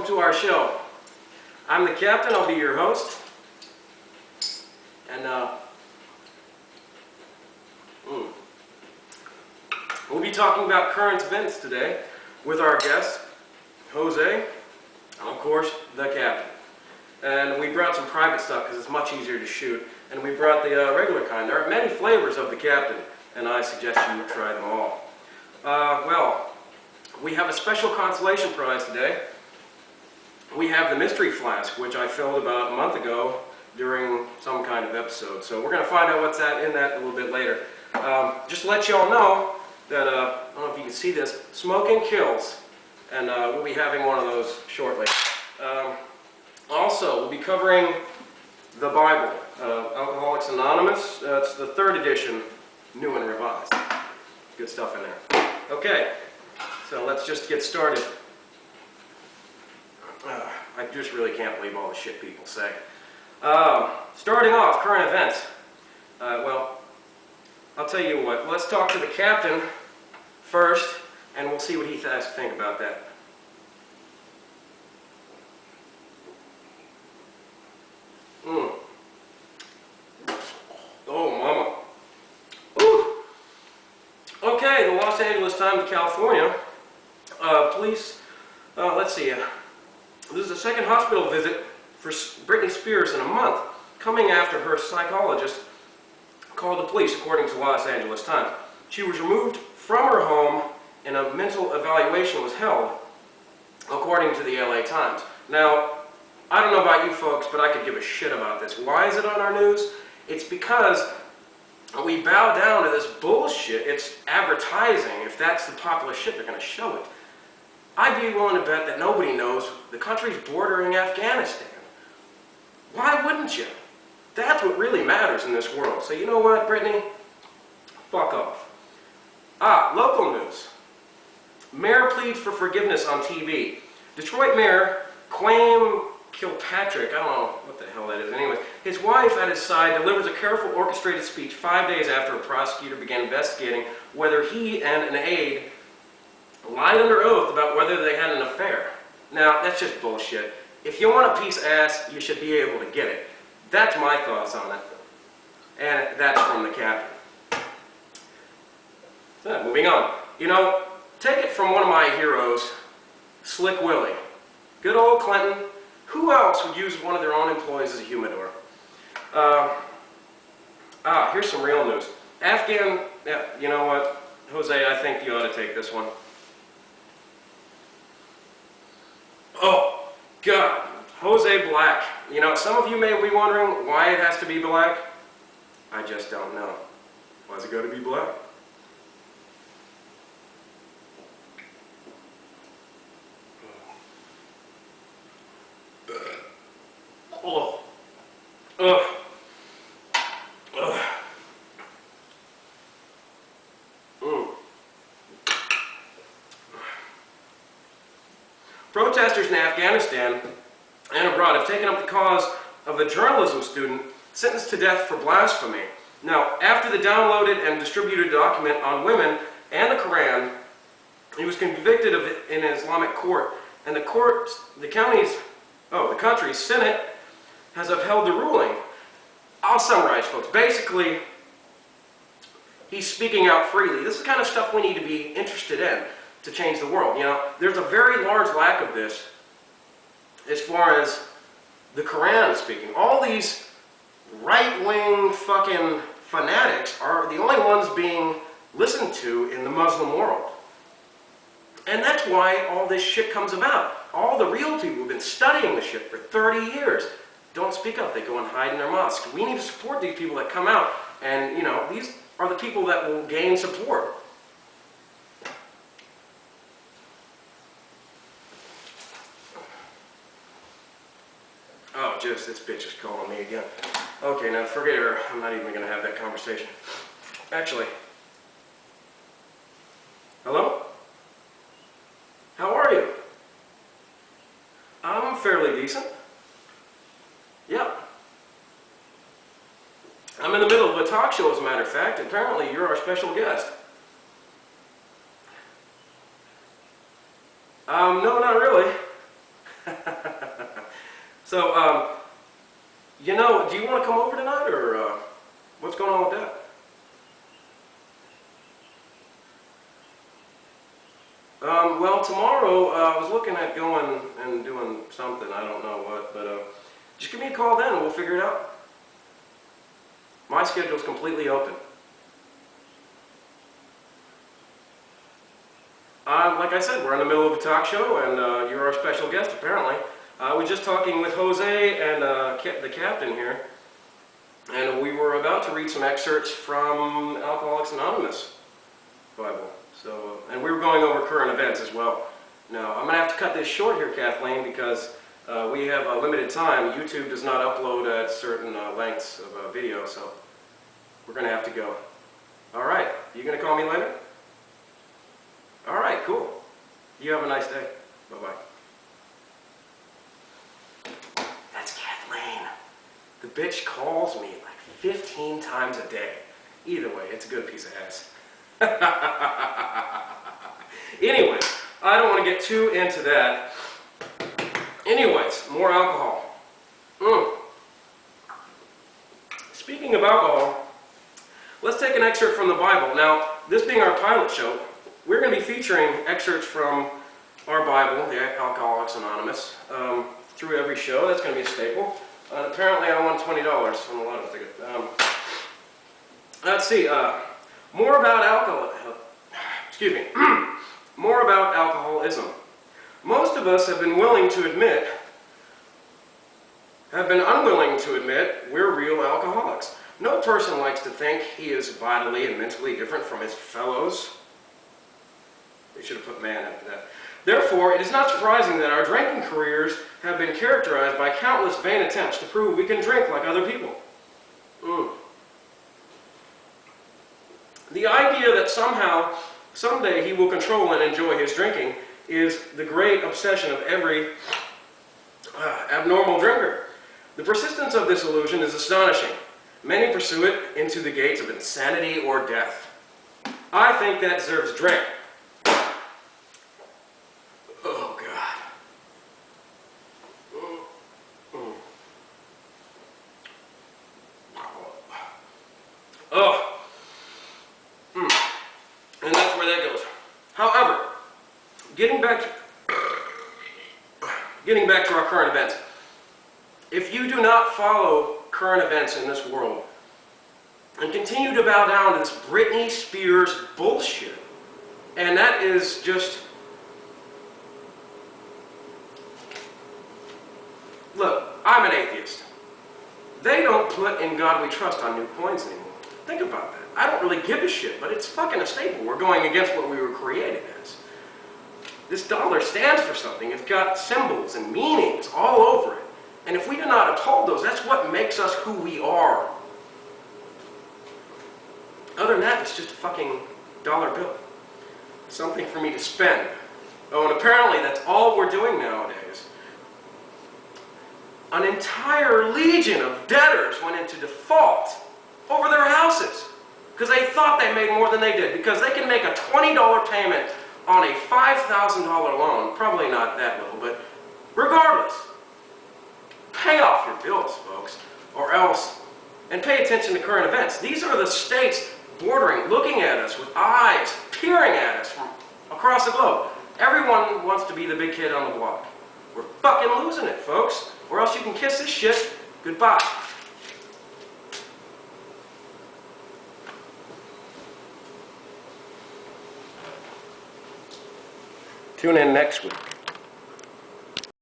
To our show. I'm the captain, I'll be your host, and we'll be talking about current events today with our guest, Jose, and of course, the captain. And we brought some private stuff because it's much easier to shoot, and we brought the regular kind. There are many flavors of the captain, and I suggest you try them all. Well, we have a special consolation prize today. We have the mystery flask, which I filled about a month ago during some kind of episode. So we're going to find out what's in that a little bit later. Just to let you all know that, I don't know if you can see this, smoking kills. And we'll be having one of those shortly. Also, we'll be covering the Bible, Alcoholics Anonymous. It's the 3rd edition, new and revised. Good stuff in there. Okay, so let's just get started. I just really can't believe all the shit people say. Starting off, current events. Well, I'll tell you what. Let's talk to the captain first, and we'll see what he has to think about that. Oh, mama. Ooh. Okay, the Los Angeles Times, California. Police, let's see. This is the 2nd hospital visit for Britney Spears in a month, coming after her psychologist called the police, according to the Los Angeles Times. She was removed from her home and a mental evaluation was held, according to the LA Times. Now, I don't know about you folks, but I could give a shit about this. Why is it on our news? It's because we bow down to this bullshit. It's advertising. If that's the popular shit, they're going to show it. I'd be willing to bet that nobody knows the country's bordering Afghanistan. Why wouldn't you? That's what really matters in this world. So you know what, Brittany? Fuck off. Local news. Mayor pleads for forgiveness on TV. Detroit Mayor Quayne Kilpatrick, I don't know what the hell that is anyways, his wife at his side delivers a careful orchestrated speech 5 days after a prosecutor began investigating whether he and an aide lied under oath about whether they had an affair. Now, that's just bullshit. If you want a piece of ass, you should be able to get it. That's my thoughts on it. And that's from the captain. So, moving on. You know, take it from one of my heroes, Slick Willie. Good old Clinton. Who else would use one of their own employees as a humidor? Here's some real news. You know what? Jose, I think you ought to take this one. Oh, God. Jose Black. You know, some of you may be wondering why it has to be black. I just don't know. Why's it got to be black? Oh. Ugh. Ugh. Protesters in Afghanistan and abroad have taken up the cause of a journalism student sentenced to death for blasphemy. Now, after the downloaded and distributed document on women and the Quran, he was convicted of it in an Islamic court, and the country's Senate has upheld the ruling. I'll summarize, folks. Basically, he's speaking out freely. This is the kind of stuff we need to be interested in to change the world. You know, there's a very large lack of this as far as the Quran is speaking. All these right-wing fucking fanatics are the only ones being listened to in the Muslim world. And that's why all this shit comes about. All the real people who've been studying the shit for 30 years don't speak up. They go and hide in their mosques. We need to support these people that come out. And, you know, these are the people that will gain support. Oh, just this bitch is calling me again. Okay, now forget her. I'm not even going to have that conversation. Actually, Hello? How are you? I'm fairly decent. Yep. I'm in the middle of a talk show, as a matter of fact. Apparently, you're our special guest. No, not really. So, you know, do you want to come over tonight, or what's going on with that? Well, tomorrow, I was looking at going and doing something, I don't know what, but just give me a call then and we'll figure it out. My schedule's completely open. Like I said, we're in the middle of a talk show, and you're our special guest, apparently. I was just talking with Jose and the captain here, and we were about to read some excerpts from Alcoholics Anonymous Bible. So, and we were going over current events as well. Now, I'm going to have to cut this short here, Kathleen, because we have a limited time. YouTube does not upload at certain lengths of video, so we're going to have to go. All right, you going to call me later? All right, cool. You have a nice day. Bye-bye. That's Kathleen. The bitch calls me like 15 times a day. Either way, it's a good piece of ass. Anyway, I don't want to get too into that. Anyways, more alcohol. Speaking of alcohol, let's take an excerpt from the Bible. Now, this being our pilot show, we're going to be featuring excerpts from our Bible, the Alcoholics Anonymous, through every show. That's going to be a staple. Apparently, I won $20 from the lotto ticket. Let's see. More about more about alcoholism. Most of us have been unwilling to admit we're real alcoholics. No person likes to think he is vitally and mentally different from his fellows. They should have put man after that. Therefore, it is not surprising that our drinking careers have been characterized by countless vain attempts to prove we can drink like other people. The idea that someday he will control and enjoy his drinking is the great obsession of every abnormal drinker. The persistence of this illusion is astonishing. Many pursue it into the gates of insanity or death. I think that deserves a drink. Oh, God. Oh. And that's where that goes. However, getting back to our current events. If you do not follow current events in this world and continue to bow down to this Britney Spears bullshit, and that is just... Look, I'm an atheist. They don't put "In God We Trust" on new coins anymore. Think about that. I don't really give a shit, but it's fucking a staple. We're going against what we were created as. This dollar stands for something. It's got symbols and meanings all over it. And if we do not uphold those, that's what makes us who we are. Other than that, it's just a fucking dollar bill. Something for me to spend. Oh, and apparently that's all we're doing nowadays. An entire legion of debtors went into default over their houses because they thought they made more than they did, because they can make a $20 payment on a $5,000 loan. Probably not that little, but regardless, pay off your bills, folks, or else, and pay attention to current events. These are the states bordering, looking at us with eyes, peering at us from across the globe. Everyone wants to be the big kid on the block. We're fucking losing it, folks, or else you can kiss this shit goodbye. Tune in next week.